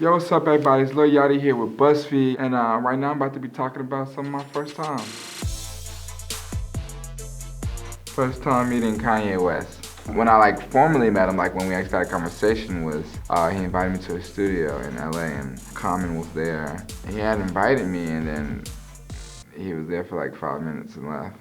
Yo, what's up, everybody? It's Lil Yachty here with BuzzFeed, and right now I'm about to be talking about some of my first time. First time meeting Kanye West. When I formally met him, when we actually had a conversation, was he invited me to his studio in LA, and Common was there. He had invited me, and then he was there for 5 minutes and left.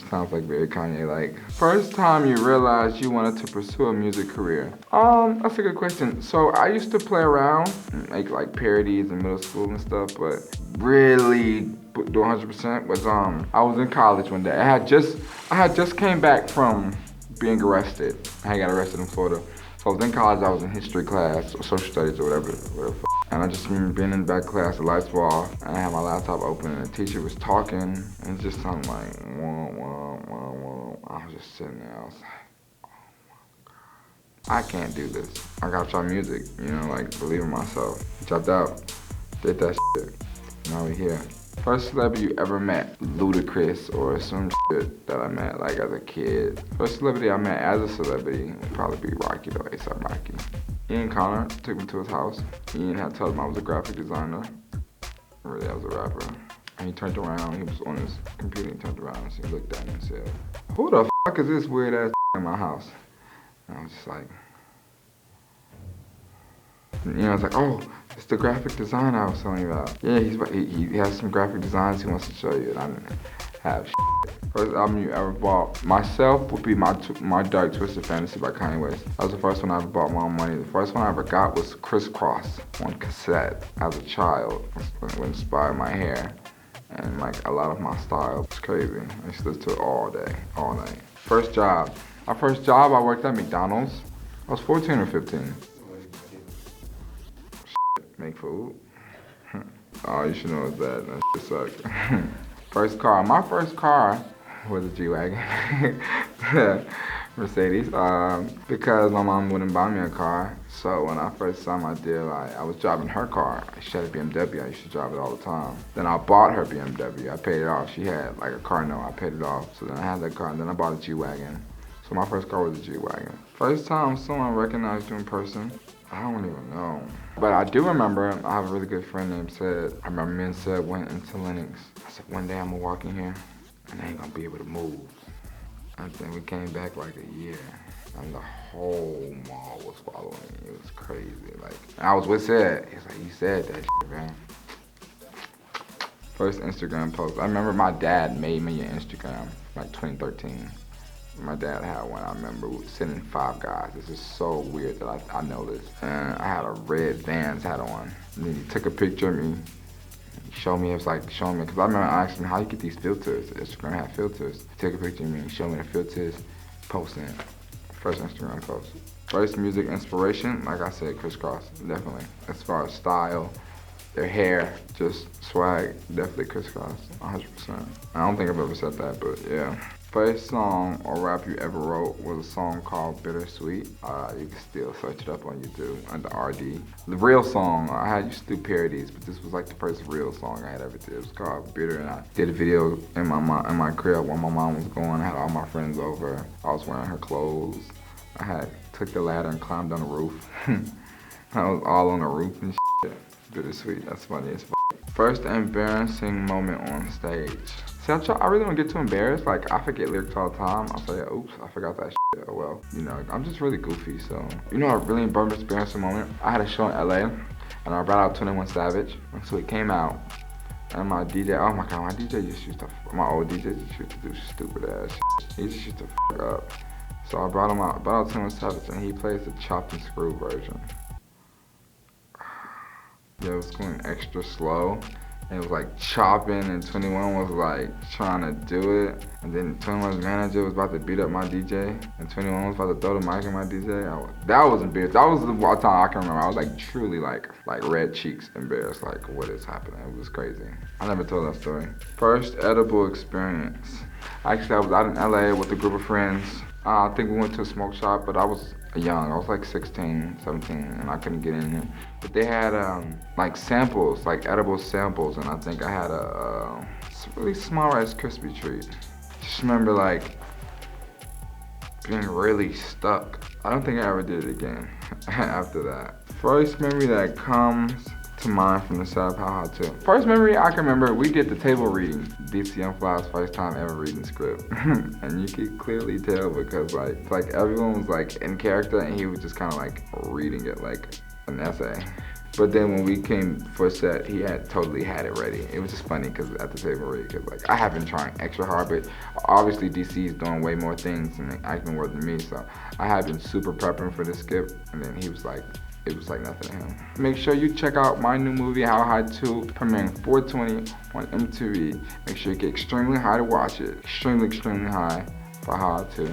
Sounds very Kanye-like. First time you realized you wanted to pursue a music career? That's a good question. So I used to play around, make parodies in middle school and stuff, but really do 100% was I was in college one day. I had just came back from being arrested. I got arrested in Florida. So I was in college, I was in history class, or social studies, or whatever. And I just remember being in the back class, the lights were off, and I had my laptop open, and the teacher was talking, and it just sounded like, wah, wah, wah, wah. I was just sitting there, I was like, oh my God. I can't do this. I gotta try music, believe in myself. Dropped out, did that shit. Now we here. First celebrity you ever met? Ludacris or some shit that I met as a kid. First celebrity I met as a celebrity would probably be Rocky though, A$AP Rocky. Ian Connor took me to his house. Ian had told him I was a graphic designer. Really, I was a rapper. And he turned around, he was on his computer, he turned around and he looked at me and said, "Who the fuck is this weird ass in my house?" And I was just like, I was like, "Oh, it's the graphic design I was telling you about. Yeah, he has some graphic designs he wants to show you." And I didn't have shit. First album you ever bought? Myself would be my Dark Twisted Fantasy by Kanye West. That was the first one I ever bought my own money. The first one I ever got was Crisscross on cassette as a child. It inspired my hair and a lot of my style. It's crazy. I used to listen to it all day, all night. First job. My first job, I worked at McDonald's. I was 14 or 15. Make food. Oh, you should know it's bad. That shit sucked. First car. My first car was a G-Wagon. Mercedes. Because my mom wouldn't buy me a car. So when I first saw my deal, I was driving her car. She had a BMW. I used to drive it all the time. Then I bought her BMW. I paid it off. She had a car note. I paid it off. So then I had that car, and then I bought a G-Wagon. So my first car was a G-Wagon. First time someone recognized you in person? I don't even know. But I do remember, I have a really good friend named Sid. I remember me and Sid went into Lennox. I said, one day I'm gonna walk in here and I ain't gonna be able to move. And then we came back a year and the whole mall was following me. It was crazy. I was with Sid. He's like, "You said that shit, man." First Instagram post. I remember my dad made me an Instagram, 2013. My dad had one. I remember sending 5 guys. This is so weird that I know this. And I had a red Vans hat on. And then he took a picture of me. He showed me, because I remember asking him, "How you get these filters?" Instagram had filters. He took a picture of me, showed me the filters, posting it. First Instagram post. First music inspiration, like I said, Crisscross, definitely. As far as style, their hair, just swag, definitely Crisscross, 100%. I don't think I've ever said that, but yeah. First song or rap you ever wrote was a song called Bittersweet. You can still search it up on YouTube under RD. The real song, I used to do parodies, but this was the first real song I had ever did. It was called Bitter, and I did a video in my crib while my mom was gone. I had all my friends over. I was wearing her clothes. I took the ladder and climbed on the roof. I was all on the roof and shit. Bittersweet, that's funny as fuck. First embarrassing moment on stage. See, I really don't get too embarrassed. I forget lyrics all the time. I'll say, "Oops, I forgot that shit." Oh well, I'm just really goofy. So, a really embarrassing moment. I had a show in LA, and I brought out 21 Savage. And so he came out, and my DJ, oh my God, my old DJ just used to do stupid ass shit. He just used to fuck up. So I brought out 21 Savage, and he plays the chopped and screw version. Yeah, it was going extra slow. And it was chopping, and 21 was trying to do it. And then 21's manager was about to beat up my DJ, and 21 was about to throw the mic at my DJ. That was embarrassed. That was the one time I can remember. I was truly red cheeks embarrassed. What is happening? It was crazy. I never told that story. First edible experience. Actually, I was out in LA with a group of friends. I think we went to a smoke shop, but I was young. I was 16, 17, and I couldn't get in there. But they had samples, edible samples, and I think I had a really small Rice Krispie treat. Just remember being really stuck. I don't think I ever did it again after that. First memory that comes to mind from the set of How to. First memory I can remember, we did the table reading. DC on Fly's first time ever reading script. And you could clearly tell because like everyone was like in character and he was just kind of like reading it like an essay. But then when we came for set, he had totally had it ready. It was just funny because at the table read, because like I have been trying extra hard, but obviously DC is doing way more things and acting more than me, so I had been super prepping for the skip, and then he was like, it was like nothing to him. Make sure you check out my new movie, How High 2, premiering 4/20 on MTV. Make sure you get extremely high to watch it. Extremely, extremely high for How High 2.